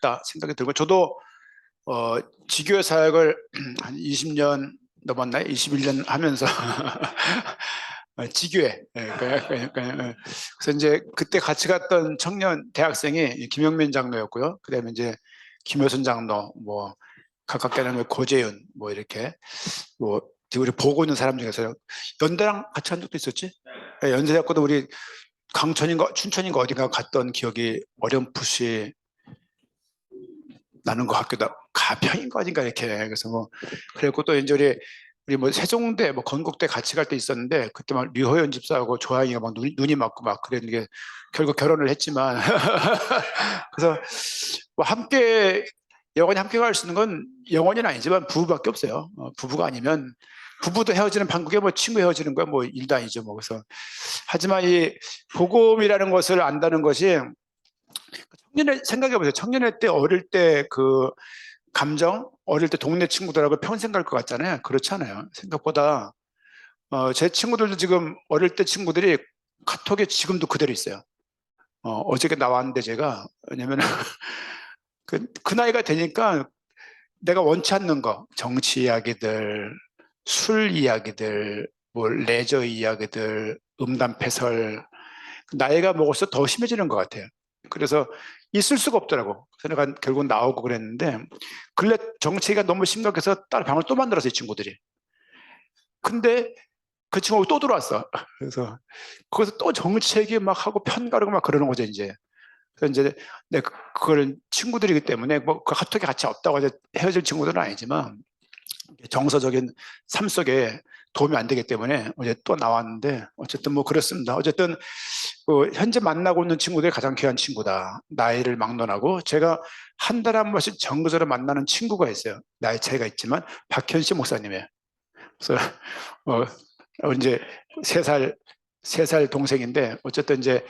같다 생각이 들고, 저도 지교회 사역을 한 20년 넘었나요? 21년 하면서 지교회. 그래서 이제 그때 같이 갔던 청년 대학생이 김영민 장로였고요. 그다음에 이제 김효순 장로, 뭐 가깝게는 고재윤, 뭐 이렇게 뭐 우리 보고 있는 사람 중에서 연대랑 같이 간 적도 있었지. 연세대학교도 우리 강천인가 춘천인가 어딘가 갔던 기억이 어렴풋이 나는 것 같기도 하고, 가평인가 어딘가 이렇게. 그래서 뭐 그리고 또 이제 우리 뭐 세종대 뭐 건국대 같이 갈 때 있었는데, 그때 막 류호연 집사하고 조아영이가 막 눈이 맞고 막 그랬는 게 결국 결혼을 했지만 그래서 뭐 함께 영원히 함께 갈 수 있는 건 영원히는 아니지만 부부밖에 없어요. 부부가 아니면, 부부도 헤어지는 판국에 뭐 친구 헤어지는 거야 뭐 일도 아니죠. 뭐 그래서 하지만 이 복음이라는 것을 안다는 것이, 청년의 생각해 보세요. 청년의 때 어릴 때 그 감정, 어릴 때 동네 친구들하고 평생 갈 것 같잖아요. 그렇지 않아요. 생각보다 제 친구들도 지금 어릴 때 친구들이 카톡에 지금도 그대로 있어요. 어저께 나왔는데 제가, 왜냐면 그 나이가 되니까 내가 원치 않는 거, 정치 이야기들, 술 이야기들, 뭐 레저 이야기들, 음담패설, 나이가 먹어서 더 심해지는 것 같아요. 그래서 있을 수가 없더라고. 그래서 내가 결국 나오고 그랬는데, 근래 정치가 너무 심각해서 따로 방을 또 만들었어요, 이 친구들이. 근데 그 친구가 또 들어왔어. 그래서 거기서 또 정치 얘기 막 하고 편가르고 막 그러는 거죠, 이제. 그래서 이제 내가 그걸 친구들이기 때문에 뭐 그 카톡에 같이 없다고 해서 헤어질 친구들은 아니지만, 정서적인 삶 속에 도움이 안 되기 때문에 어제 또 나왔는데, 어쨌든 뭐 그렇습니다. 어쨌든 현재 만나고 있는 친구들이 가장 귀한 친구다. 나이를 막론하고, 제가 한 달에 한 번씩 정서로 만나는 친구가 있어요. 나이 차이가 있지만 박현씨 목사님이에요. 그래서 이제 세 살 동생인데, 어쨌든 이제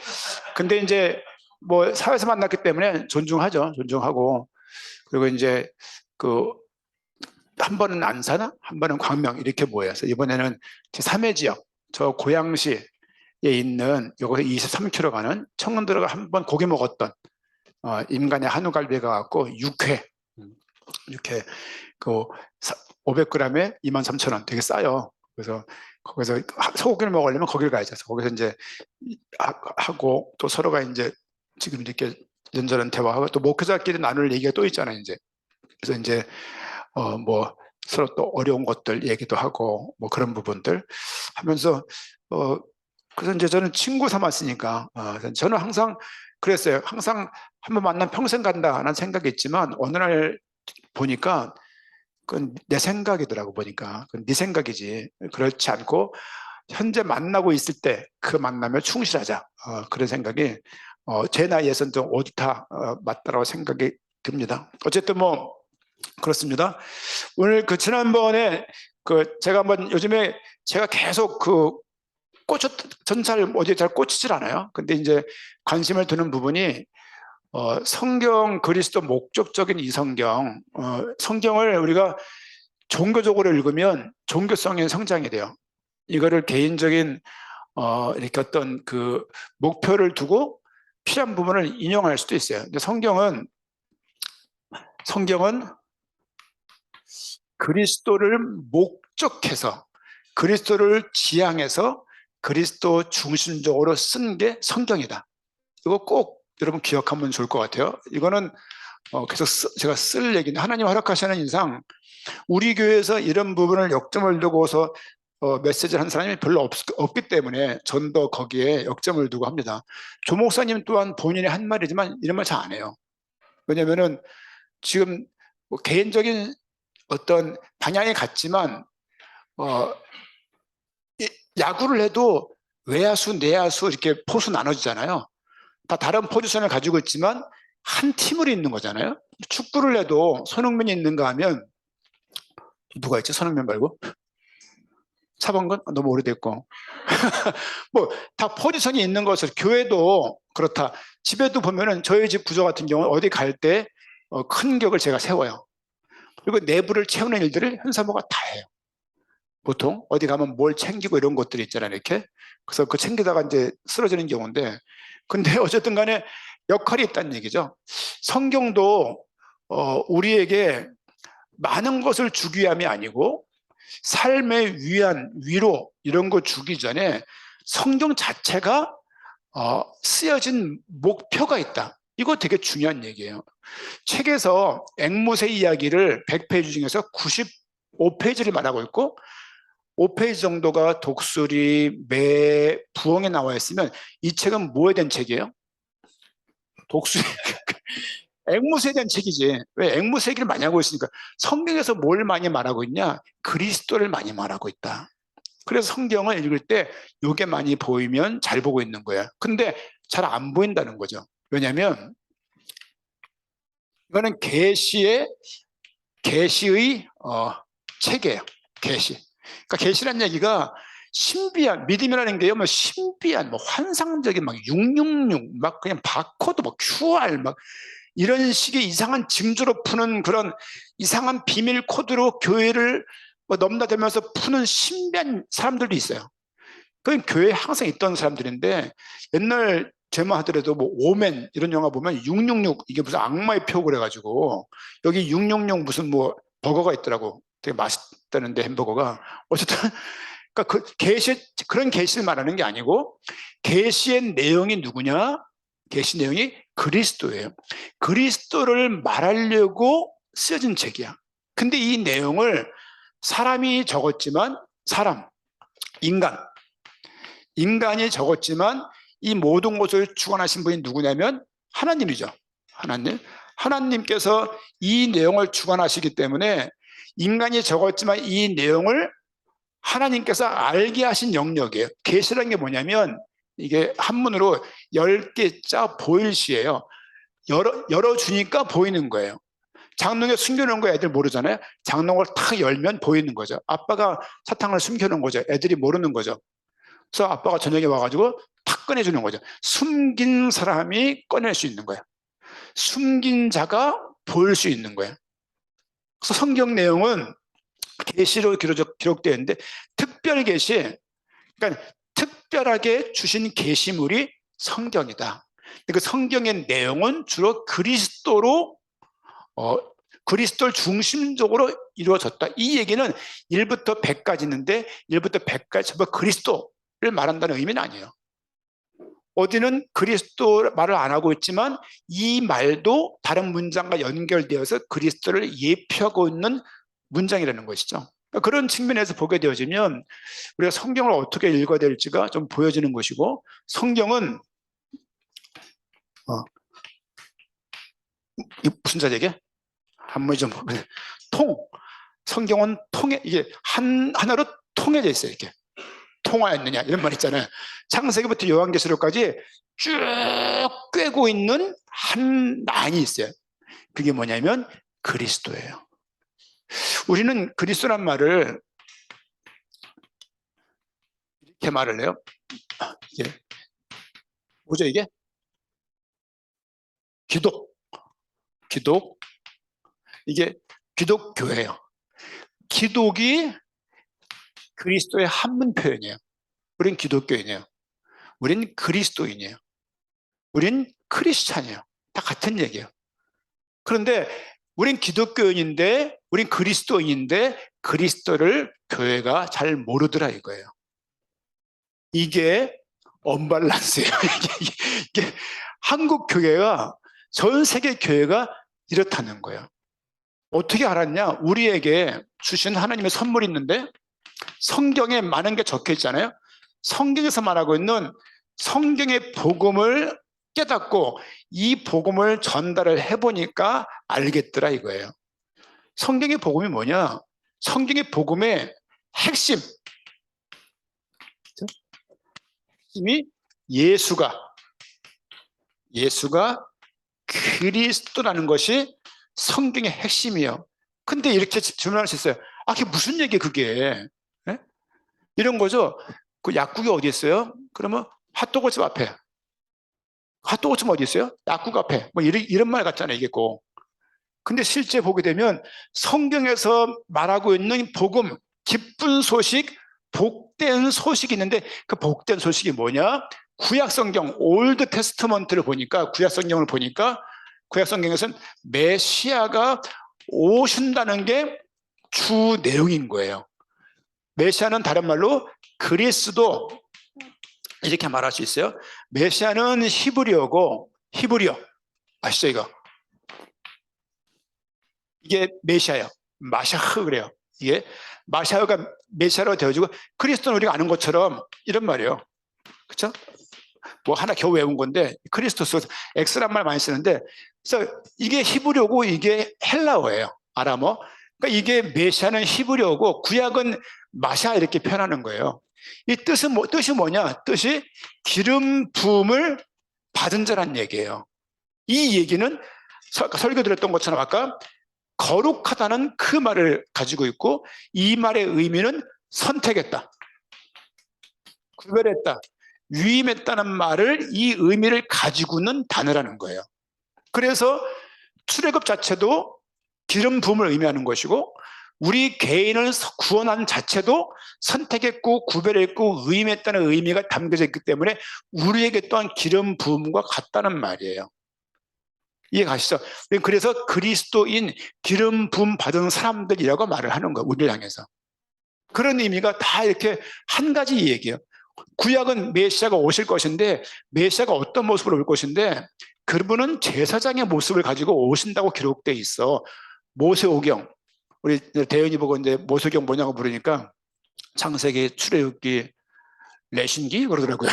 근데 이제 뭐 사회에서 만났기 때문에 존중하죠. 존중하고. 그리고 이제 그 한 번은 안산, 한 번은 광명 이렇게 모여서 이번에는 제3회 지역, 저 고양시에 있는 요거 23km 가는 청년들과 한 번 고기 먹었던 인간의 한우갈비가 갖고 육회 그 500g에 23,000원, 되게 싸요. 그래서 거기서 소고기를 먹으려면 거기를 가야죠. 거기서 이제 하고, 또 서로가 이제 지금 이렇게 연전한 대화하고, 또 목회자끼리 나눌 얘기가 또 있잖아요, 이제. 그래서 이제 뭐 서로 또 어려운 것들 얘기도 하고, 뭐 그런 부분들 하면서 그래서 이제 저는 친구 삼았으니까, 저는 항상 그랬어요. 항상 한번 만나면 평생 간다는 생각이 있지만, 어느 날 보니까 그건 내 생각이더라고. 보니까 그건 네 생각이지, 그렇지 않고 현재 만나고 있을 때 그 만남에 충실하자, 그런 생각이 제 나이에서는 좀 옳다, 맞다라고 생각이 듭니다. 어쨌든 뭐 그렇습니다. 오늘 그 지난번에 제가 한번, 요즘에 제가 계속 전 잘 어디 잘 꽂히질 않아요. 근데 이제 관심을 두는 부분이 성경, 그리스도 목적적인 이 성경, 성경을 우리가 종교적으로 읽으면 종교성의 성장이 돼요. 이거를 개인적인 이렇게 어떤 그 목표를 두고 필요한 부분을 인용할 수도 있어요. 근데 성경은 그리스도를 목적해서, 그리스도를 지향해서 그리스도 중심적으로 쓴 게 성경이다. 이거 꼭 여러분 기억하면 좋을 것 같아요. 이거는 계속 제가 쓸 얘기인데, 하나님 허락하시는 인상 우리 교회에서 이런 부분을 역점을 두고서 메시지를 한 사람이 별로 없기 때문에 전도 거기에 역점을 두고 합니다. 조 목사님 또한 본인이 한 말이지만 이런 말 잘 안 해요. 왜냐면은 지금 뭐 개인적인 어떤 방향이 같지만 야구를 해도 외야수, 내야수 이렇게 포수 나눠지잖아요. 다 다른 포지션을 가지고 있지만 한 팀으로 있는 거잖아요. 축구를 해도 손흥민이 있는가 하면, 누가 있지? 손흥민 말고? 차범근? 너무 오래됐고. 뭐 다 포지션이 있는 것을, 교회도 그렇다. 집에도 보면은 저희 집 구조 같은 경우는 어디 갈 때 큰 격을 제가 세워요. 그리고 내부를 채우는 일들을 현사모가 다 해요. 보통 어디 가면 뭘 챙기고 이런 것들이 있잖아요, 이렇게. 그래서 그 챙기다가 이제 쓰러지는 경우인데, 근데 어쨌든 간에 역할이 있다는 얘기죠. 성경도 우리에게 많은 것을 주기 위함이 아니고 삶의 위안, 위로 이런 거 주기 전에 성경 자체가 쓰여진 목표가 있다. 이거 되게 중요한 얘기예요. 책에서 앵무새 이야기를 100페이지 중에서 95페이지를 말하고 있고 5페이지 정도가 독수리, 매, 부엉에 나와 있으면 이 책은 뭐에 대한 책이에요? 독수리, 앵무새에 대한 책이지. 왜 앵무새 얘기를 많이 하고 있으니까 성경에서 뭘 많이 말하고 있냐? 그리스도를 많이 말하고 있다. 그래서 성경을 읽을 때 이게 많이 보이면 잘 보고 있는 거야. 근데 잘 안 보인다는 거죠. 왜냐하면 이거는 계시의 책이에요. 계시. 그러니까 계시란 얘기가 신비한, 믿음이라는 게요, 뭐 신비한, 뭐 환상적인 막 666, 막 그냥 바코드, 뭐 QR, 막 이런 식의 이상한 징조로 푸는 그런 이상한 비밀 코드로 교회를 뭐 넘나들면서 푸는 신비한 사람들도 있어요. 그건 교회에 항상 있던 사람들인데 옛날 제만 하더라도 뭐 오멘 이런 영화 보면 666 이게 무슨 악마의 표 그래가지고 여기 666 무슨 뭐 버거가 있더라고. 되게 맛있다는데 햄버거가 어쨌든 그러니까 그 계시 그런 계시를 말하는 게 아니고 계시의 내용이 누구냐? 계시 내용이 그리스도예요. 그리스도를 말하려고 쓰여진 책이야. 근데 이 내용을 사람이 적었지만 인간이 적었지만 이 모든 것을 주관하신 분이 누구냐면 하나님이죠. 하나님께서 이 내용을 주관하시기 때문에 인간이 적었지만 이 내용을 하나님께서 알게 하신 영역이에요. 계시라는 게 뭐냐면 이게 한문으로 10개 짜 보일시예요. 열어주니까 보이는 거예요. 장롱에 숨겨놓은 거 애들 모르잖아요. 장롱을 탁 열면 보이는 거죠. 아빠가 사탕을 숨겨놓은 거죠. 애들이 모르는 거죠. 그래서 아빠가 저녁에 와가지고 탁 꺼내주는 거죠. 숨긴 사람이 꺼낼 수 있는 거예요. 숨긴 자가 보일 수 있는 거예요. 그래서 성경 내용은 계시로 기록되어 있는데 특별 계시, 그러니까 특별하게 주신 계시물이 성경이다. 그 성경의 내용은 주로 그리스도를 중심적으로 이루어졌다. 이 얘기는 1부터 100까지 있는데 1부터 100까지 전부 그리스도를 말한다는 의미는 아니에요. 어디는 그리스도 말을 안 하고 있지만 이 말도 다른 문장과 연결되어서 그리스도를 예표하고 있는 문장이라는 것이죠. 그런 측면에서 보게 되어지면 우리가 성경을 어떻게 읽어야 될지가 좀 보여지는 것이고, 성경은 무슨 자리게? 한번 좀 성경은 이게 하나로 통해져 있어요. 이렇게 통하였느냐 이런 말 있잖아요. 창세기부터 요한계시록까지 쭉 꿰고 있는 한 라인이 있어요. 그게 뭐냐면 그리스도예요. 우리는 그리스도란 말을 이렇게 말을 해요. 이게 뭐죠 이게? 기독. 이게 기독교예요. 기독이 그리스도의 한문 표현이에요. 우린 기독교인이에요. 우린 그리스도인이에요. 우린 크리스찬이에요. 다 같은 얘기예요. 그런데 우린 기독교인인데 우린 그리스도인인데 그리스도를 교회가 잘 모르더라 이거예요. 이게 언밸런스예요. 이게 한국 교회가 전 세계 교회가 이렇다는 거예요. 어떻게 알았냐? 우리에게 주신 하나님의 선물이 있는데 성경에 많은 게 적혀 있잖아요. 성경에서 말하고 있는 성경의 복음을 깨닫고 이 복음을 전달을 해보니까 알겠더라 이거예요. 성경의 복음이 뭐냐? 성경의 복음의 핵심이 예수가 그리스도라는 것이 성경의 핵심이에요. 근데 이렇게 질문할 수 있어요. 그게 무슨 얘기예요 그게? 네? 이런 거죠. 그 약국이 어디 있어요? 그러면 핫도그집 앞에. 핫도그집 어디 있어요? 약국 앞에. 뭐 이런 말 같잖아요 이게 꼭. 근데 실제 보게 되면 성경에서 말하고 있는 복음, 기쁜 소식, 복된 소식이 있는데 그 복된 소식이 뭐냐? 구약 성경 올드 테스트먼트를 보니까 구약 성경을 보니까 구약 성경에서는 메시아가 오신다는 게 주 내용인 거예요. 메시아는 다른 말로 그리스도 이렇게 말할 수 있어요. 메시아는 히브리어고 히브리어 아시죠 이거? 이게 메시아예요. 마샤흐 그래요. 이게 마샤흐가 메시아로 되어지고 그리스도는 우리가 아는 것처럼 이런 말이에요. 그렇죠? 뭐 하나 겨우 외운 건데 크리스토스 X란 말 많이 쓰는데 그래서 이게 히브리어고 이게 헬라어예요. 아람어. 그러니까 이게 메시아는 히브리어고 구약은 마샤 이렇게 표현하는 거예요. 이 뜻이 뭐냐? 뜻이 기름 부음을 받은 자란 얘기예요. 이 얘기는 설교 드렸던 것처럼 아까 거룩하다는 그 말을 가지고 있고 이 말의 의미는 선택했다, 구별했다, 위임했다는 말을 이 의미를 가지고는 단어라는 거예요. 그래서 출애굽 자체도 기름 부음을 의미하는 것이고 우리 개인을 구원한 자체도 선택했고 구별했고 위임했다는 의미가 담겨져 있기 때문에 우리에게 또한 기름 부음과 같다는 말이에요. 이해 가시죠? 그래서 그리스도인 기름 부음 받은 사람들이라고 말을 하는 거예요. 우리를 향해서. 그런 의미가 다 이렇게 한 가지 얘기예요. 구약은 메시아가 오실 것인데 메시아가 어떤 모습으로 올 것인데 그분은 제사장의 모습을 가지고 오신다고 기록되어 있어. 모세오경. 우리 대현이 보고 이제 모세오경 뭐냐고 물으니까 창세기, 출애굽기, 레신기 그러더라고요.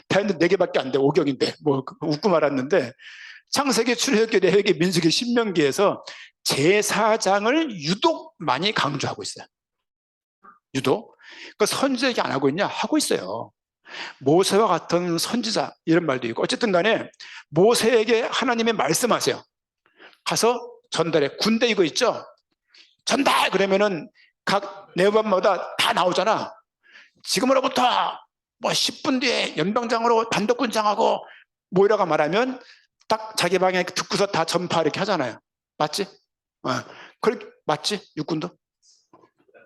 다행히 4개밖에 안 돼. 오경인데 뭐 웃고 말았는데 창세기, 출애굽기, 레위기, 민수기, 신명기에서 제사장을 유독 많이 강조하고 있어요. 유독. 그 선지자에게 안 하고 있냐? 하고 있어요. 모세와 같은 선지자 이런 말도 있고 어쨌든 간에 모세에게 하나님이 말씀하세요. 가서 전달해. 군대 이거 있죠? 전달! 그러면은 각 내부반마다 다 나오잖아. 지금으로부터 뭐 10분 뒤에 연병장으로 단독군장하고 모이라고 말하면 딱 자기 방에 듣고서 다 전파 이렇게 하잖아요. 맞지? 그렇게 맞지? 육군도?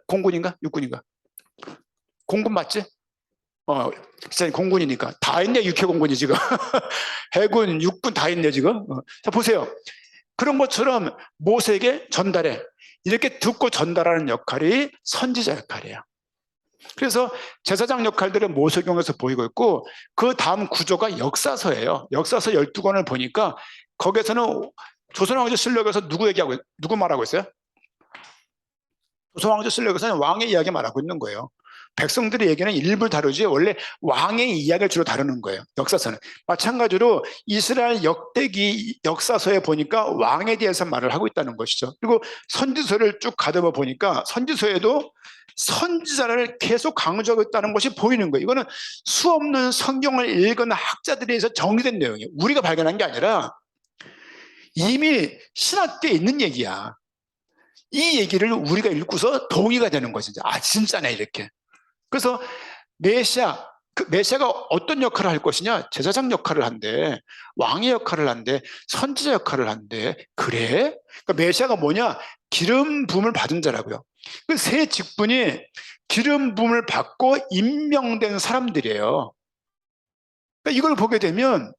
공군인가? 육군인가? 공군 맞지? 공군이니까 다 있네. 육해공군이 지금 해군, 육군 다 있네 지금. 자 보세요. 그런 것처럼 모세에게 전달해. 이렇게 듣고 전달하는 역할이 선지자 역할이에요. 그래서 제사장 역할들은 모세경에서 보이고 있고 그 다음 구조가 역사서예요. 역사서 12권을 보니까 거기에서는 조선왕조실록에서 누구 말하고 있어요? 조선왕조실록에서는 왕의 이야기 말하고 있는 거예요. 백성들의 얘기는 일부를 다루지 원래 왕의 이야기를 주로 다루는 거예요. 역사서는. 마찬가지로 이스라엘 역대기 역사서에 보니까 왕에 대해서 말을 하고 있다는 것이죠. 그리고 선지서를 쭉 가다봐 보니까 선지서에도 선지자를 계속 강조하고 있다는 것이 보이는 거예요. 이거는 수없는 성경을 읽은 학자들에 의해서 정리된 내용이에요. 우리가 발견한 게 아니라 이미 신학계에 있는 얘기야. 이 얘기를 우리가 읽고서 동의가 되는 거죠. 아 진짜네 이렇게. 그래서 메시아가 어떤 역할을 할 것이냐? 제사장 역할을 한대, 왕의 역할을 한대, 선지자 역할을 한대. 그래? 그러니까 메시아가 뭐냐? 기름 부음을 받은 자라고요. 그 세 직분이 기름 부음을 받고 임명된 사람들이에요. 그러니까 이걸 보게 되면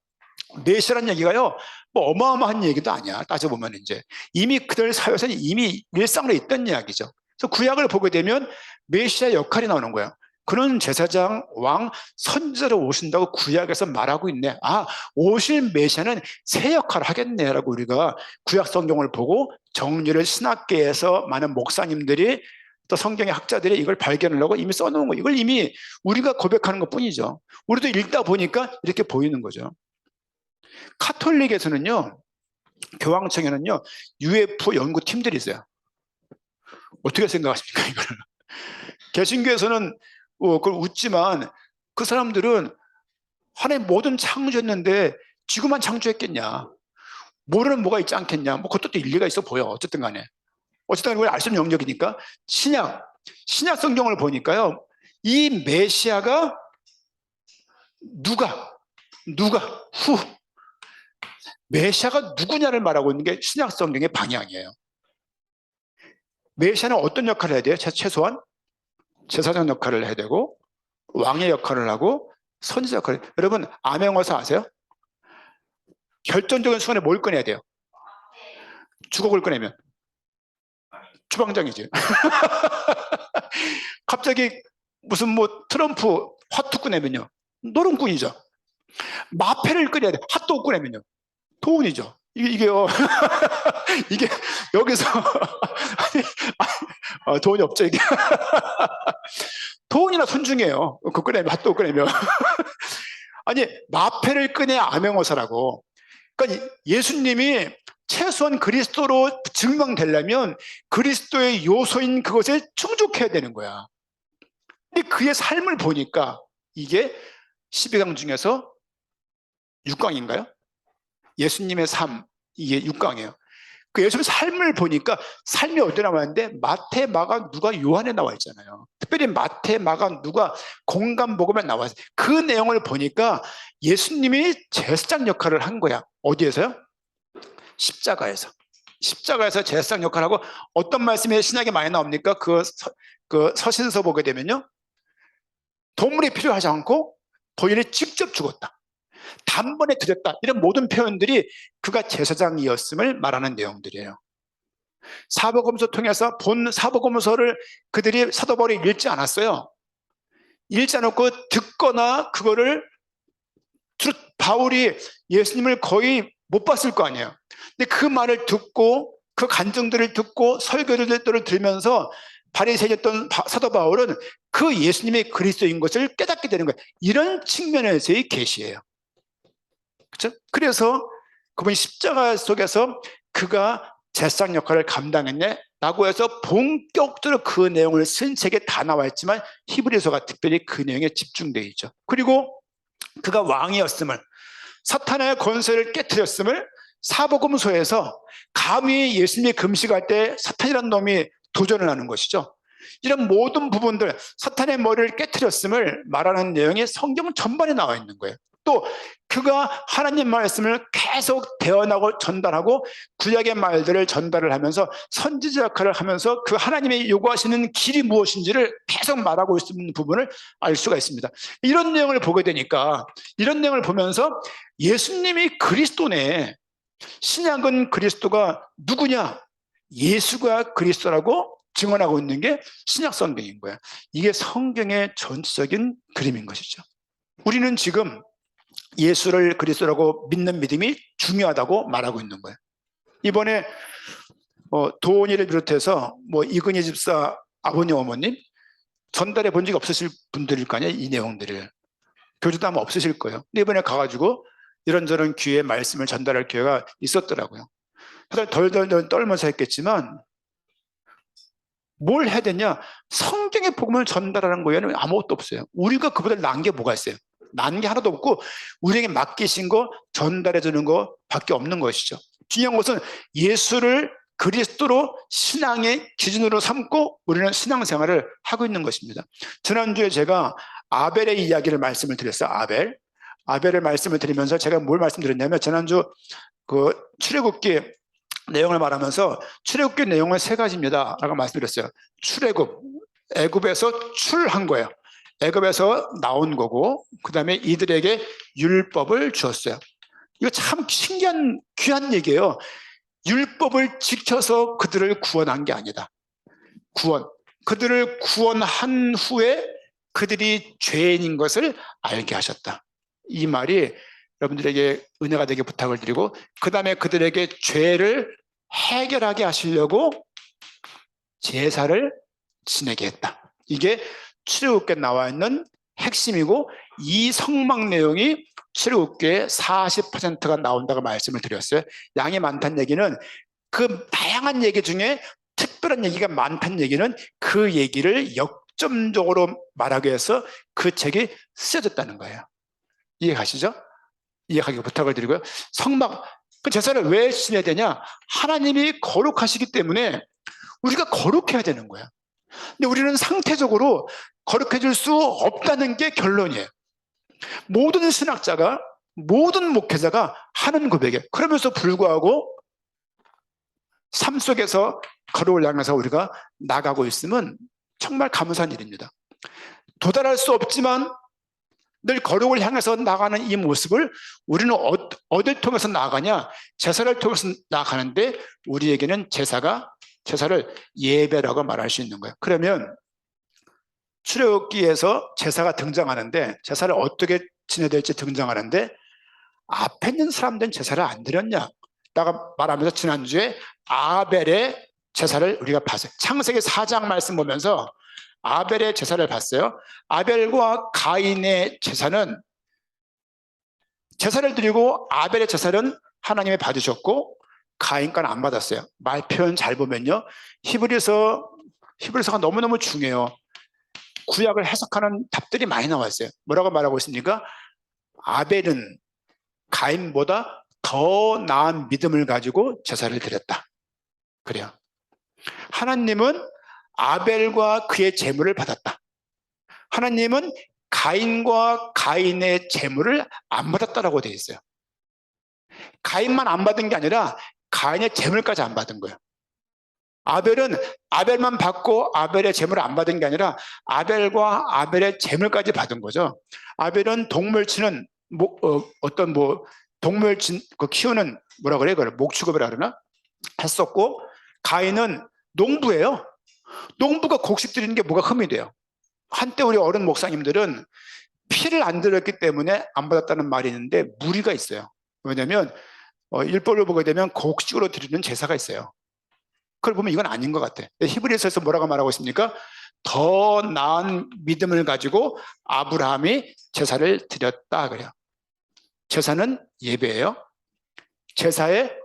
메시아라는 얘기가요, 뭐 어마어마한 얘기도 아니야. 따져보면 이제 이미 그들 사회에서는 이미 일상으로 있던 이야기죠. 그래서 구약을 보게 되면 메시아 역할이 나오는 거야. 그런 제사장, 왕, 선지자로 오신다고 구약에서 말하고 있네. 아, 오실 메시아는 새 역할을 하겠네라고 우리가 구약 성경을 보고 정리를 신학계에서 많은 목사님들이 또 성경의 학자들이 이걸 발견을 하고 이미 써놓은 거. 이걸 이미 우리가 고백하는 것 뿐이죠. 우리도 읽다 보니까 이렇게 보이는 거죠. 카톨릭에서는요, 교황청에는요, UFO 연구팀들이 있어요. 어떻게 생각하십니까, 이거를? 개신교에서는 그걸 웃지만 그 사람들은 하나님 모든 창조했는데 지구만 창조했겠냐? 모르는 뭐가 있지 않겠냐? 뭐 그것도 일리가 있어 보여. 어쨌든 간에. 어쨌든 간에 알 수 없는 영역이니까 신약 성경을 보니까요. 이 메시아가 메시아가 누구냐를 말하고 있는 게 신약 성경의 방향이에요. 메시아는 어떤 역할을 해야 돼요? 최소한 제사장 역할을 해야 되고 왕의 역할을 하고 선지자 역할. 여러분 암행어사 아세요? 결정적인 순간에 뭘 꺼내야 돼요? 주걱을 꺼내면 주방장이지. 갑자기 무슨 뭐 트럼프 화투 꺼내면요 노름꾼이죠. 마패를 꺼내야 돼. 핫도그 꺼내면요 도운이죠. 이게요. 이게 여기서 돈이 없죠 이게. 돈이나 손중이에요. 그거 꺼내면 핫도그 꺼내면. 아니 마패를 꺼내야 암행어사라고. 그러니까 예수님이 최소한 그리스도로 증명되려면 그리스도의 요소인 그것에 충족해야 되는 거야. 근데 그의 삶을 보니까 이게 12강 중에서 6강인가요? 예수님의 삶, 이게 6강이에요. 그 예수님의 삶을 보니까 삶이 어디 나와있는데 마태, 마가, 누가, 요한에 나와 있잖아요. 특별히 마태, 마가, 누가 공간복음에 나와 있어요. 그 내용을 보니까 예수님이 제사장 역할을 한 거야. 어디에서요? 십자가에서. 십자가에서 제사장 역할을 하고 어떤 말씀이 신약에 많이 나옵니까? 그 서신서 보게 되면요. 도물이 필요하지 않고 본인이 직접 죽었다. 단번에 드렸다. 이런 모든 표현들이 그가 제사장이었음을 말하는 내용들이에요. 사복음서 통해서 본 사복음서를 그들이 사도 바울이 읽지 않았어요. 읽지 않았고 듣거나 그거를 바울이 예수님을 거의 못 봤을 거 아니에요. 근데 그 말을 듣고 그 간증들을 듣고 설교들을 들으면서 바리새인이었던 사도 바울은 그 예수님이 그리스도인 것을 깨닫게 되는 거예요. 이런 측면에서의 계시예요. 그렇죠? 그래서 그분이 십자가 속에서 그가 제사장 역할을 감당했네 라고 해서 본격적으로 그 내용을 쓴 책에 다 나와 있지만 히브리서가 특별히 그 내용에 집중되어 있죠. 그리고 그가 왕이었음을, 사탄의 권세를 깨뜨렸음을 사복음서에서 감히 예수님이 금식할 때 사탄이라는 놈이 도전을 하는 것이죠. 이런 모든 부분들, 사탄의 머리를 깨뜨렸음을 말하는 내용이 성경 전반에 나와 있는 거예요. 또 그가 하나님 말씀을 계속 대언하고 전달하고 구약의 말들을 전달을 하면서 선지자 역할을 하면서 그 하나님이 요구하시는 길이 무엇인지를 계속 말하고 있는 부분을 알 수가 있습니다. 이런 내용을 보게 되니까, 이런 내용을 보면서 예수님이 그리스도네, 신약은 그리스도가 누구냐? 예수가 그리스도라고 증언하고 있는 게 신약 성경인 거야. 이게 성경의 전체적인 그림인 것이죠. 우리는 지금 예수를 그리스도라고 믿는 믿음이 중요하다고 말하고 있는 거예요. 이번에 도원이를 비롯해서 이근희 집사 아버님 어머님 전달해 본 적이 없으실 분들일 거 아니에요. 이 내용들을 교주도 아마 없으실 거예요. 근데 이번에 가가지고 이런저런 기회에 말씀을 전달할 기회가 있었더라고요. 덜덜덜 떨면서 했겠지만 뭘 해야 되냐? 성경의 복음을 전달하는 거에는 아무것도 없어요. 우리가 그보다 나은 게 뭐가 있어요? 나은 게 하나도 없고 우리에게 맡기신 거 전달해 주는 거 밖에 없는 것이죠. 중요한 것은 예수를 그리스도로 신앙의 기준으로 삼고 우리는 신앙생활을 하고 있는 것입니다. 지난주에 제가 아벨의 이야기를 말씀을 드렸어요. 아벨을 말씀을 드리면서 제가 뭘 말씀드렸냐면 지난주 그 출애굽기 내용을 말하면서 출애굽기 내용은 세 가지입니다 라고 말씀드렸어요. 출애굽, 애굽에서 출한 거예요. 애굽에서 나온 거고 그 다음에 이들에게 율법을 주었어요. 이거 참 신기한 귀한 얘기예요. 율법을 지켜서 그들을 구원한 게 아니다. 그들을 구원한 후에 그들이 죄인인 것을 알게 하셨다. 이 말이 여러분들에게 은혜가 되게 부탁을 드리고 그 다음에 그들에게 죄를 해결하게 하시려고 제사를 지내게 했다. 이게 출애굽기에 나와 있는 핵심이고 이 성막 내용이 출애굽기의 40%가 나온다고 말씀을 드렸어요. 양이 많다는 얘기는 그 다양한 얘기 중에 특별한 얘기가 많다는 얘기는 그 얘기를 역점적으로 말하기 위해서 그 책이 쓰여졌다는 거예요. 이해가시죠? 이해하기 부탁을 드리고요. 성막, 그 제사를 왜 지내야 되냐? 하나님이 거룩하시기 때문에 우리가 거룩해야 되는 거야. 근데 우리는 상태적으로 거룩해질 수 없다는 게 결론이에요. 모든 신학자가, 모든 목회자가 하는 고백이에요. 그러면서 불구하고 삶 속에서 거룩을 향해서 우리가 나가고 있으면 정말 감사한 일입니다. 도달할 수 없지만 늘 거룩을 향해서 나가는 이 모습을 우리는 어딜 통해서 나아가냐? 제사를 통해서 나아가는데 우리에게는 제사를 예배라고 말할 수 있는 거예요. 그러면 출애굽기에서 제사가 등장하는데 제사를 어떻게 지내야 될지 등장하는데 앞에 있는 사람들은 제사를 안 드렸냐? 내가 말하면서 지난주에 아벨의 제사를 우리가 봤어요. 창세기 4장 말씀 보면서 아벨의 제사를 봤어요. 아벨과 가인의 제사를 드리고 아벨의 제사는 하나님이 받으셨고 가인 건 안 받았어요. 말 표현 잘 보면요. 히브리서가 너무너무 중요해요. 구약을 해석하는 답들이 많이 나와 있어요. 뭐라고 말하고 있습니까? 아벨은 가인보다 더 나은 믿음을 가지고 제사를 드렸다. 그래요. 하나님은 아벨과 그의 제물을 받았다. 하나님은 가인과 가인의 제물을 안 받았다라고 되어 있어요. 가인만 안 받은 게 아니라 가인의 제물까지 안 받은 거예요. 아벨은 아벨만 받고 아벨의 제물을 안 받은 게 아니라 아벨과 아벨의 제물까지 받은 거죠. 아벨은 동물 치는 동물 키우는 뭐라 그래? 그걸 목축업이라 그러나? 했었고 가인은 농부예요. 농부가 곡식 드리는 게 뭐가 흠이 돼요. 한때 우리 어른 목사님들은 피를 안 들었기 때문에 안 받았다는 말이 있는데 무리가 있어요. 왜냐하면 일벌로 보게 되면 곡식으로 드리는 제사가 있어요. 그걸 보면 이건 아닌 것 같아. 히브리서에서 뭐라고 말하고 있습니까? 더 나은 믿음을 가지고 아브라함이 제사를 드렸다 그래요. 제사는 예배예요. 제사의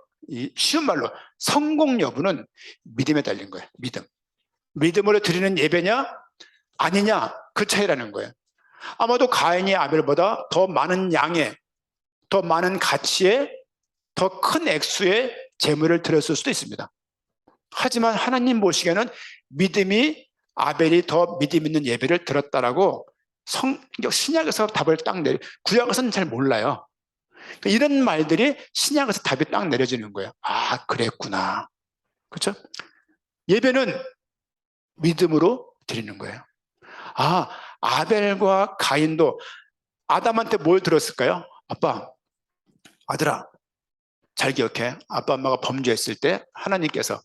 쉬운 말로 성공 여부는 믿음에 달린 거예요. 믿음으로 드리는 예배냐 아니냐 그 차이라는 거예요. 아마도 가인이 아벨보다 더 많은 양의 더 많은 가치의 더 큰 액수의 제물을 드렸을 수도 있습니다. 하지만 하나님 보시기에는 믿음이 아벨이 더 믿음 있는 예배를 드렸다라고 신약에서 답을 딱 구약에서는 잘 몰라요. 이런 말들이 신약에서 답이 딱 내려지는 거예요. 아, 그랬구나. 그렇죠? 예배는 믿음으로 드리는 거예요. 아, 아벨과 가인도 아담한테 뭘 들었을까요? 아빠, 아들아, 잘 기억해. 아빠, 엄마가 범죄했을 때 하나님께서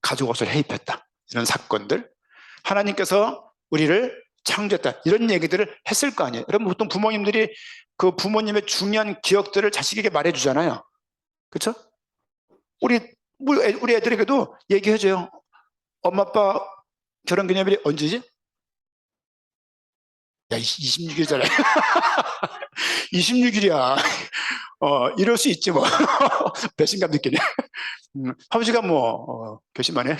가족 옷을 해입혔다. 이런 사건들. 하나님께서 우리를 창조했다. 이런 얘기들을 했을 거 아니에요. 여러분, 보통 부모님들이 그 부모님의 중요한 기억들을 자식에게 말해주잖아요. 그렇죠? 우리 애들에게도 얘기해줘요. 엄마, 아빠 결혼기념일이 언제지? 야, 26일이잖아. 26일이야. 이럴 수 있지 뭐. 배신감 느끼네. 아버지가 결심하네.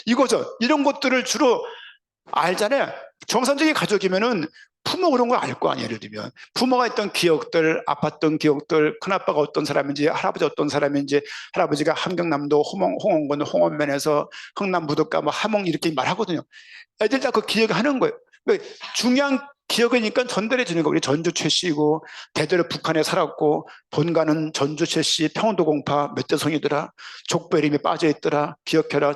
이거죠. 이런 것들을 주로 알잖아요. 정상적인 가족이면은 부모 그런 걸 알 거 아니에요. 예를 들면 부모가 했던 기억들, 아팠던 기억들, 큰아빠가 어떤 사람인지, 할아버지 어떤 사람인지, 할아버지가 함경남도 홍원군 홍원면에서 흥남무덕가 함흥 이렇게 말하거든요. 애들 다 그 기억하는 거예요. 중요한 기억이니까 전달해 주는 거. 우리 전주 최씨고 대대로 북한에 살았고 본가는 전주 최씨 평안도공파 몇 대성이더라. 족배림이 빠져있더라. 기억해라.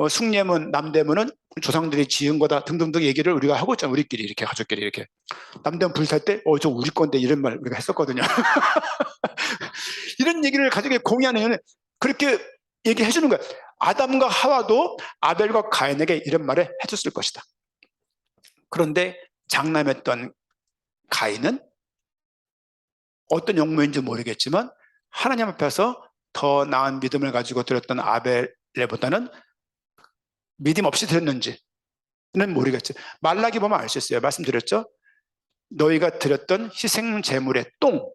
숭례문 남대문은 조상들이 지은 거다 등등등 얘기를 우리가 하고 있잖아요. 우리끼리 이렇게 가족끼리 이렇게 남대문 불탈 때 저 우리 건데 이런 말 우리가 했었거든요. 이런 얘기를 가족에게 공유하는 그렇게 얘기해 주는 거예요. 아담과 하와도 아벨과 가인에게 이런 말을 해줬을 것이다. 그런데 장남했던 가인은 어떤 용모인지 모르겠지만 하나님 앞에서 더 나은 믿음을 가지고 드렸던 아벨보다는 믿음 없이 드렸는지는 모르겠지. 말라기 보면 알 수 있어요. 말씀드렸죠? 너희가 드렸던 희생 제물의 똥,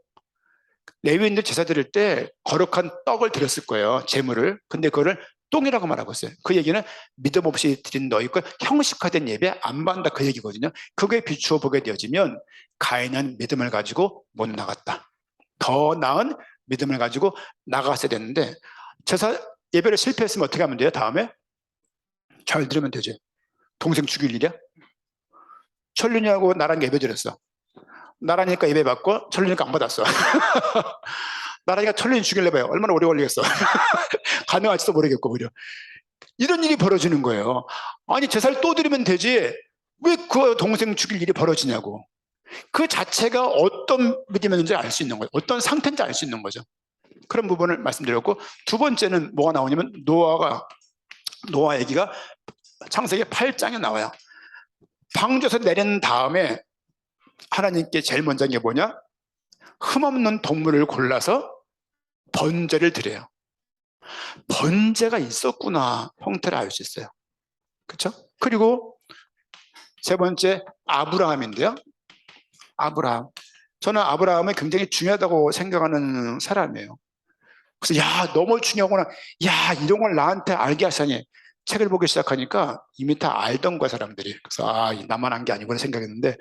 레위인들 제사 드릴 때 거룩한 떡을 드렸을 거예요. 제물을. 근데 그거를 똥이라고 말하고 있어요. 그 얘기는 믿음 없이 드린 너희 거 형식화된 예배 안 받는다 그 얘기거든요. 그거에 비추어 보게 되어지면 가인은 믿음을 가지고 못 나갔다. 더 나은 믿음을 가지고 나갔어야 됐는데 제사 예배를 실패했으면 어떻게 하면 돼요? 다음에 잘 들으면 되지. 동생 죽일 일이야? 철륜이하고 나랑 예배 드렸어. 나라니까 예배 받고 철륜이니까 안 받았어. 나라니까 철륜이 죽일래 봐요. 얼마나 오래 걸리겠어. 가능할지도 모르겠고 오히려. 이런 일이 벌어지는 거예요. 아니 제사를 또 드리면 되지 왜 그 동생 죽일 일이 벌어지냐고. 그 자체가 어떤 믿음이었는지 알 수 있는 거예요. 어떤 상태인지 알 수 있는 거죠. 그런 부분을 말씀드렸고, 두 번째는 뭐가 나오냐면 노아 얘기가 창세기 8장에 나와요. 방주에서 내린 다음에 하나님께 제일 먼저 한 게 뭐냐? 흠없는 동물을 골라서 번제를 드려요. 번제가 있었구나, 형태를 알 수 있어요. 그렇죠? 그리고 세 번째 아브라함인데요. 아브라함. 저는 아브라함이 굉장히 중요하다고 생각하는 사람이에요. 그래서 야, 너무 중요하구나. 야, 이런 걸 나한테 알게 하시니. 책을 보기 시작하니까 이미 다 알던 거야, 사람들이. 그래서 아, 나만 한 게 아니구나 생각했는데,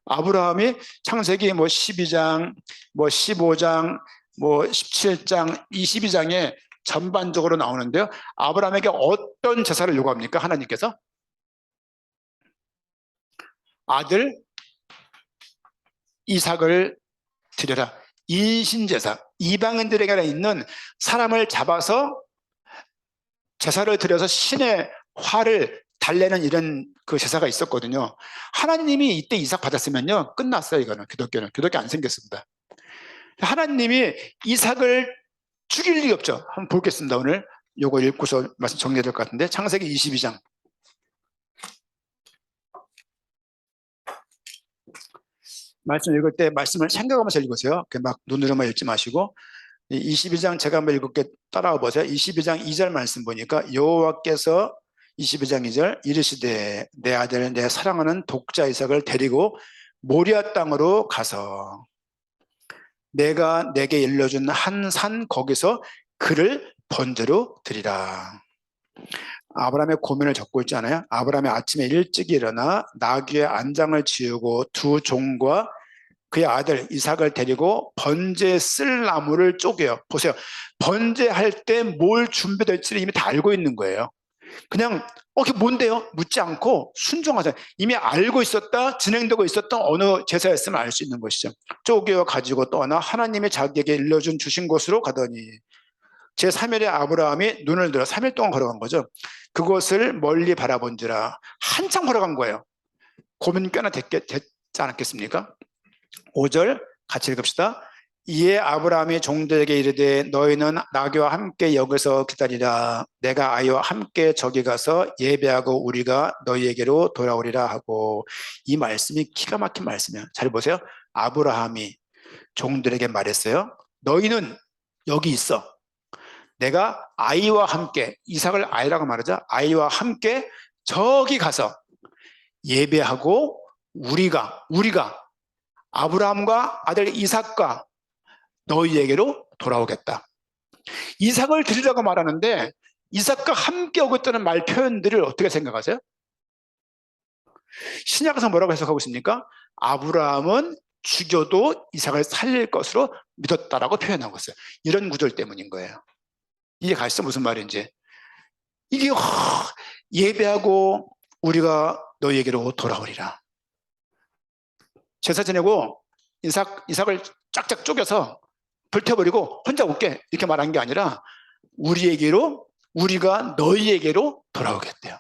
아브라함이 창세기 뭐 12장, 뭐 15장, 뭐 17장, 22장에 전반적으로 나오는데요. 아브라함에게 어떤 제사를 요구합니까? 하나님께서 아들 이삭을 드려라. 인신제사, 이방인들에게 있는 사람을 잡아서 제사를 드려서 신의 화를 달래는 이런 그 제사가 있었거든요. 하나님이 이때 이삭 받았으면요, 끝났어요. 이거는 기독교 안 생겼습니다. 하나님이 이삭을 죽일 리가 없죠. 한번 보겠습니다. 오늘 요거 읽고서 말씀 정리해야 될 것 같은데, 창세기 22장 말씀 읽을 때 말씀을 생각하면서 읽으세요. 막 눈으로만 읽지 마시고. 22장 제가 한번 읽을게, 따라와 보세요. 22장 2절 말씀 보니까 여호와께서 22장 2절 이르시되 내 아들 내 사랑하는 독자 이삭을 데리고 모리아 땅으로 가서 내가 내게 일러준 한 산 거기서 그를 번제로 드리라. 아브라함의 고민을 적고 있잖아요. 아브라함이 아침에 일찍 일어나 나귀의 안장을 지우고 두 종과 그의 아들 이삭을 데리고 번제 쓸 나무를 쪼개요. 보세요. 번제할 때 뭘 준비될지를 이미 다 알고 있는 거예요. 그냥 그게 뭔데요? 묻지 않고 순종하자. 이미 알고 있었다, 진행되고 있었던 어느 제사였으면 알 수 있는 것이죠. 쪼개어 가지고 떠나 하나님이 자기에게 일러준 주신 곳으로 가더니 제3일에 아브라함이 눈을 들어 3일 동안 걸어간 거죠. 그곳을 멀리 바라본지라. 한참 걸어간 거예요. 고민 꽤나 됐지 않았겠습니까? 5절 같이 읽읍시다. 이에 아브라함이 종들에게 이르되 너희는 나귀와 함께 여기서 기다리라. 내가 아이와 함께 저기 가서 예배하고 우리가 너희에게로 돌아오리라 하고. 이 말씀이 기가 막힌 말씀이에요. 잘 보세요. 아브라함이 종들에게 말했어요. 너희는 여기 있어. 내가 아이와 함께, 이삭을 아이라고 말하자, 아이와 함께 저기 가서 예배하고 우리가 아브라함과 아들 이삭과 너희에게로 돌아오겠다. 이삭을 드리라고 말하는데 이삭과 함께 오겠다는 말 표현들을 어떻게 생각하세요? 신약에서 뭐라고 해석하고 있습니까? 아브라함은 죽여도 이삭을 살릴 것으로 믿었다라고 표현하고 있어요. 이런 구절 때문인 거예요. 이해 가시죠? 무슨 말인지. 이게 예배하고 우리가 너희에게로 돌아오리라. 제사 지내고 이삭을 쫙쫙 쪼개서 불태워버리고 혼자 올게 이렇게 말한 게 아니라 우리가 너희에게로 돌아오겠대요.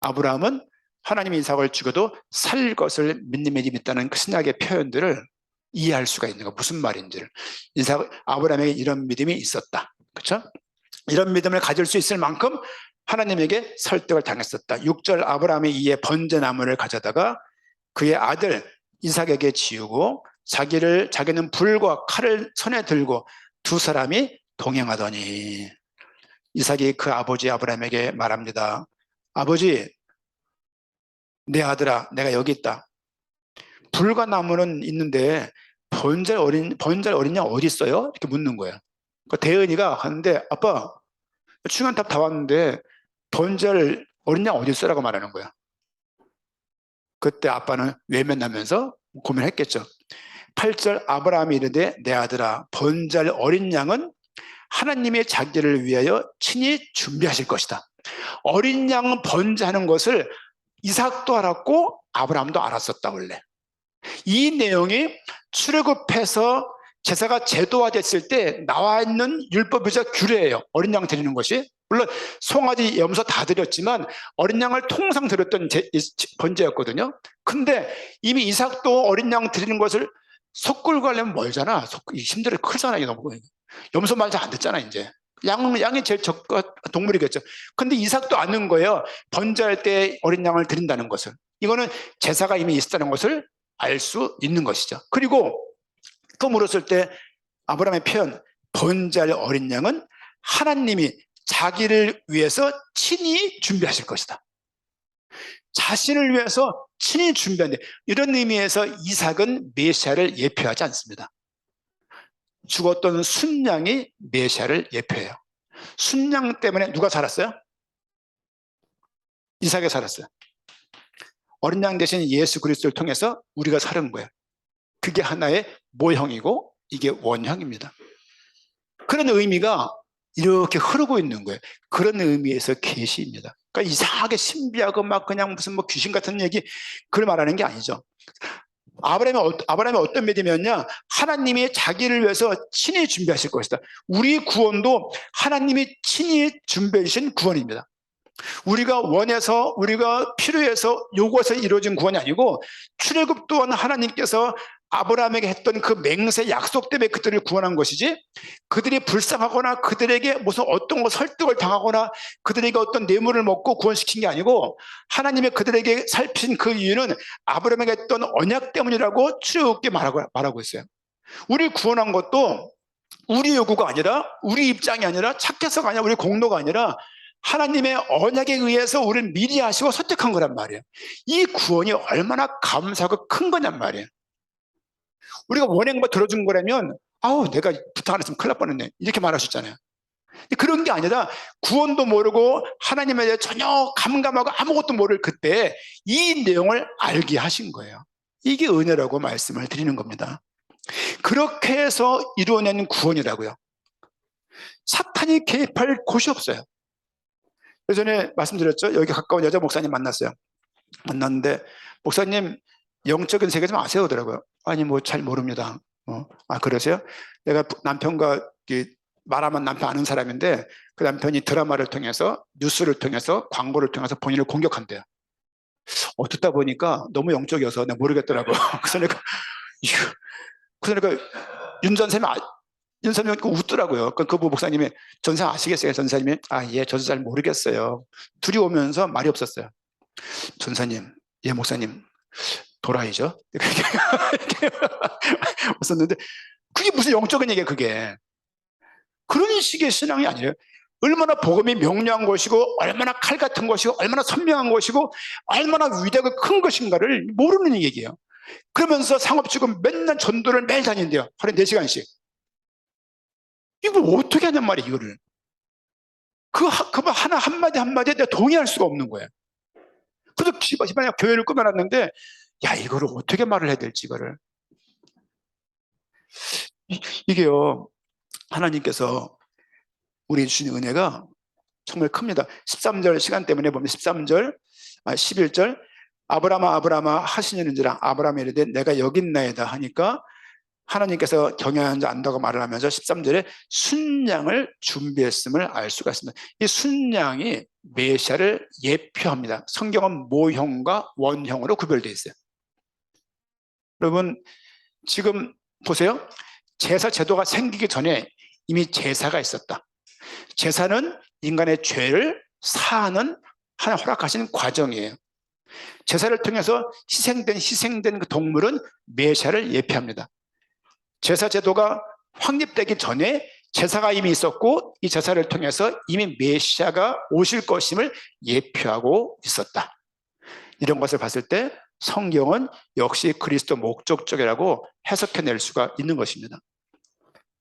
아브라함은 하나님이 이삭을 죽여도 살릴 것을 믿다는 그 신약의 표현들을 이해할 수가 있는 거, 무슨 말인지를. 아브라함에게 이런 믿음이 있었다. 그렇죠? 이런 믿음을 가질 수 있을 만큼 하나님에게 설득을 당했었다. 6절 아브라함이 이에 번제나무를 가져다가 그의 아들 이삭에게 지우고 자기는 불과 칼을 손에 들고 두 사람이 동행하더니 이삭이 그 아버지 아브라함에게 말합니다. 아버지, 내 아들아, 내가 여기 있다. 불과 나무는 있는데 번제할 어린 양 어디 있어요? 이렇게 묻는 거예요. 대은이가 하는데 아빠, 충현탑 다 왔는데 번제할 어린 양 어디 있어라고 말하는 거야. 그때 아빠는 외면하면서 고민했겠죠. 8절 아브라함이 이르되 내 아들아, 번제할 어린 양은 하나님의 자기를 위하여 친히 준비하실 것이다. 어린 양 번제하는 것을 이삭도 알았고 아브라함도 알았었다. 원래 이 내용이 출애굽해서 제사가 제도화됐을 때 나와 있는 율법이자 규례예요. 어린 양 드리는 것이 물론 송아지, 염소 다 드렸지만 어린 양을 통상 드렸던 번제였거든요. 근데 이미 이삭도 어린 양 드리는 것을 소 끌고 가려면 멀잖아. 힘들어, 크잖아. 너무. 염소 말 잘 안 듣잖아. 이제 양이 제일 동물이겠죠. 근데 이삭도 아는 거예요. 번제할 때 어린 양을 드린다는 것을. 이거는 제사가 이미 있었다는 것을 알 수 있는 것이죠. 그리고 또 물었을 때 아브라함의 표현, 번제할 어린 양은 하나님이 자기를 위해서 친히 준비하실 것이다. 자신을 위해서 친히 준비한다. 이런 의미에서 이삭은 메시아를 예표하지 않습니다. 죽었던 순양이 메시아를 예표해요. 순양 때문에 누가 살았어요? 이삭이 살았어요. 어린 양 대신 예수 그리스도를 통해서 우리가 살은 거예요. 그게 하나의 모형이고 이게 원형입니다. 그런 의미가 이렇게 흐르고 있는 거예요. 그런 의미에서 계시입니다. 그러니까 이상하게 신비하고 막 그냥 무슨 뭐 귀신 같은 얘기 그걸 말하는 게 아니죠. 아브라함이 어떤 믿음이었냐? 하나님이 자기를 위해서 친히 준비하실 것이다. 우리 구원도 하나님이 친히 준비해 주신 구원입니다. 우리가 원해서, 우리가 필요해서 요구해서 이루어진 구원이 아니고 출애굽 또한 하나님께서 아브라함에게 했던 그 맹세 약속 때문에 그들을 구원한 것이지, 그들이 불쌍하거나 그들에게 무슨 어떤 거 설득을 당하거나 그들에게 어떤 뇌물을 먹고 구원시킨 게 아니고, 하나님의 그들에게 살핀 그 이유는 아브라함에게 했던 언약 때문이라고 출애굽게 말하고 있어요. 우리 구원한 것도 우리 요구가 아니라, 우리 입장이 아니라, 착해서가 아니라, 우리 공로가 아니라 하나님의 언약에 의해서 우리를 미리 하시고 선택한 거란 말이에요. 이 구원이 얼마나 감사하고 큰 거냔 말이에요. 우리가 원행만 들어준 거라면 아우 내가 부탁 안 했으면 큰일 날 뻔했네 이렇게 말하셨잖아요. 그런 게 아니라 구원도 모르고 하나님에 대해 전혀 감감하고 아무것도 모를 그때 이 내용을 알게 하신 거예요. 이게 은혜라고 말씀을 드리는 겁니다. 그렇게 해서 이루어낸 구원이라고요. 사탄이 개입할 곳이 없어요. 예전에 말씀드렸죠. 여기 가까운 여자 목사님 만났는데 목사님 영적인 세계 좀 아세요? 그러더라고요. 아니 뭐 잘 모릅니다. 아 그러세요? 내가 남편과 말하면 남편 아는 사람인데 그 남편이 드라마를 통해서, 뉴스를 통해서, 광고를 통해서 본인을 공격한대요. 듣다 보니까 너무 영적이어서 내가 모르겠더라고. 그래서 내가 윤 전사님이 웃더라고요. 그 목사님이 전사 아시겠어요? 전사님이 예, 저도 잘 모르겠어요. 둘이 오면서 말이 없었어요. 전사님, 예 목사님 도라이죠? 이렇게 웃었는데 그게 무슨 영적인 얘기야 그게. 그런 식의 신앙이 아니에요. 얼마나 복음이 명료한 것이고 얼마나 칼 같은 것이고 얼마나 선명한 것이고 얼마나 위대하고 큰 것인가를 모르는 얘기예요. 그러면서 상업지금 맨날 전도를 매일 다닌대요. 하루에 4시간씩. 이거 어떻게 하냔 말이에요 이거를. 그 하나 한마디에 내가 동의할 수가 없는 거예요. 그래서 집안에 교회를 꾸며놨는데 야 이거를 어떻게 말을 해야 될지 이거를. 이게요 하나님께서 우리 주신 은혜가 정말 큽니다. 13절 시간 때문에 보면 13절 11절 아브라함아 하시는지라 아브라함이 이르되 내가 여기 있나이다 하니까 하나님께서 경외하는 자 안다고 말을 하면서 13절에 순양을 준비했음을 알 수가 있습니다. 이 순양이 메시아를 예표합니다. 성경은 모형과 원형으로 구별되어 있어요. 여러분 지금 보세요. 제사 제도가 생기기 전에 이미 제사가 있었다. 제사는 인간의 죄를 사하는 하나 허락하신 과정이에요. 제사를 통해서 희생된 그 동물은 메시아를 예표합니다. 제사 제도가 확립되기 전에 제사가 이미 있었고 이 제사를 통해서 이미 메시아가 오실 것임을 예표하고 있었다. 이런 것을 봤을 때 성경은 역시 그리스도 목적적이라고 해석해낼 수가 있는 것입니다.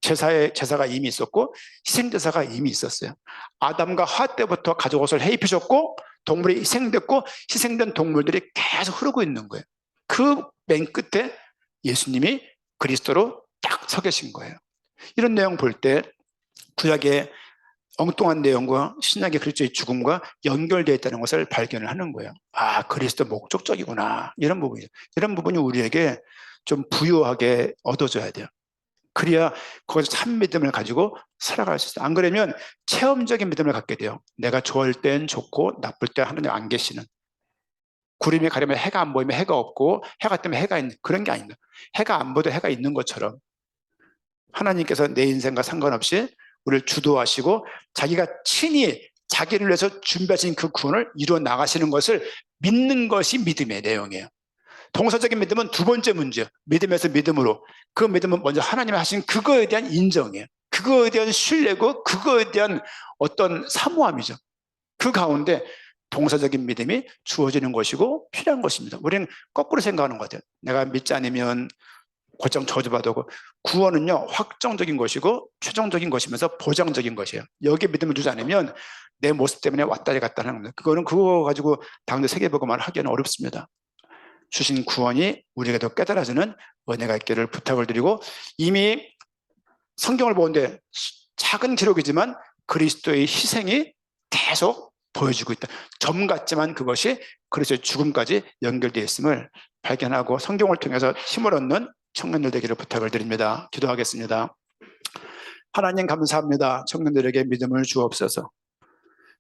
제사가 이미 있었고 희생제사가 이미 있었어요. 아담과 하와 때부터 가죽옷을 해입히셨고 동물이 희생됐고 희생된 동물들이 계속 흐르고 있는 거예요. 그 맨 끝에 예수님이 그리스도로 딱 서 계신 거예요. 이런 내용 볼 때 구약의 엉뚱한 내용과 신약의 그리스도의 죽음과 연결되어 있다는 것을 발견을 하는 거예요. 아 그리스도 목적적이구나. 이런 부분이 우리에게 좀 부유하게 얻어져야 돼요. 그래야 거기서 참 믿음을 가지고 살아갈 수 있어요. 안 그러면 체험적인 믿음을 갖게 돼요. 내가 좋을 땐 좋고 나쁠 때 하나님 안 계시는. 구름이 가려면 해가 안 보이면 해가 없고 해가 뜨면 해가 있는 그런 게 아닙니다. 해가 안 보도 해가 있는 것처럼 하나님께서 내 인생과 상관없이 우리를 주도하시고 자기가 친히 자기를 위해서 준비하신 그 구원을 이루어 나가시는 것을 믿는 것이 믿음의 내용이에요. 동서적인 믿음은 두 번째 문제예요. 믿음에서 믿음으로. 그 믿음은 먼저 하나님이 하신 그거에 대한 인정이에요. 그거에 대한 신뢰고 그거에 대한 어떤 사모함이죠. 그 가운데 동서적인 믿음이 주어지는 것이고 필요한 것입니다. 우리는 거꾸로 생각하는 것 같아요. 내가 믿지 않으면 곧장 저주받고 구원은요 확정적인 것이고 최종적인 것이면서 보장적인 것이에요. 여기에 믿음을 두지 않으면 내 모습 때문에 왔다리 갔다 하는 겁니다. 그거는 그거 가지고 당대 세계복음을 하기는 어렵습니다. 주신 구원이 우리에게도 깨달아지는 은혜가 있기를 부탁을 드리고 이미 성경을 보는데 작은 기록이지만 그리스도의 희생이 계속 보여지고 있다. 점 같지만 그것이 그리스도의 죽음까지 연결되어 있음을 발견하고 성경을 통해서 힘을 얻는 청년들 되기를 부탁을 드립니다. 기도하겠습니다. 하나님 감사합니다. 청년들에게 믿음을 주옵소서.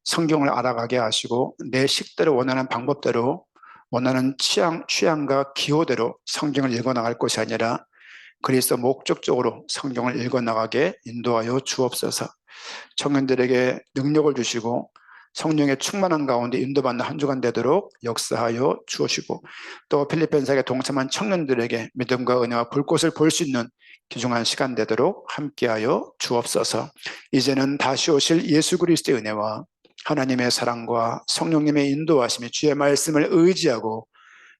성경을 알아가게 하시고 내 식대로 원하는 방법대로 원하는 취향과 기호대로 성경을 읽어나갈 것이 아니라 그리스도 목적적으로 성경을 읽어나가게 인도하여 주옵소서. 청년들에게 능력을 주시고 성령의 충만한 가운데 인도받는 한 주간 되도록 역사하여 주시고 또 필리핀사에 동참한 청년들에게 믿음과 은혜와 불꽃을 볼 수 있는 귀중한 시간 되도록 함께하여 주옵소서. 이제는 다시 오실 예수 그리스도의 은혜와 하나님의 사랑과 성령님의 인도하심이 주의 말씀을 의지하고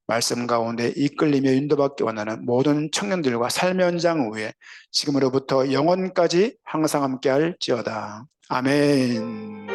말씀 가운데 이끌리며 인도받기 원하는 모든 청년들과 삶의 현장 위에 지금으로부터 영원까지 항상 함께할지어다. 아멘.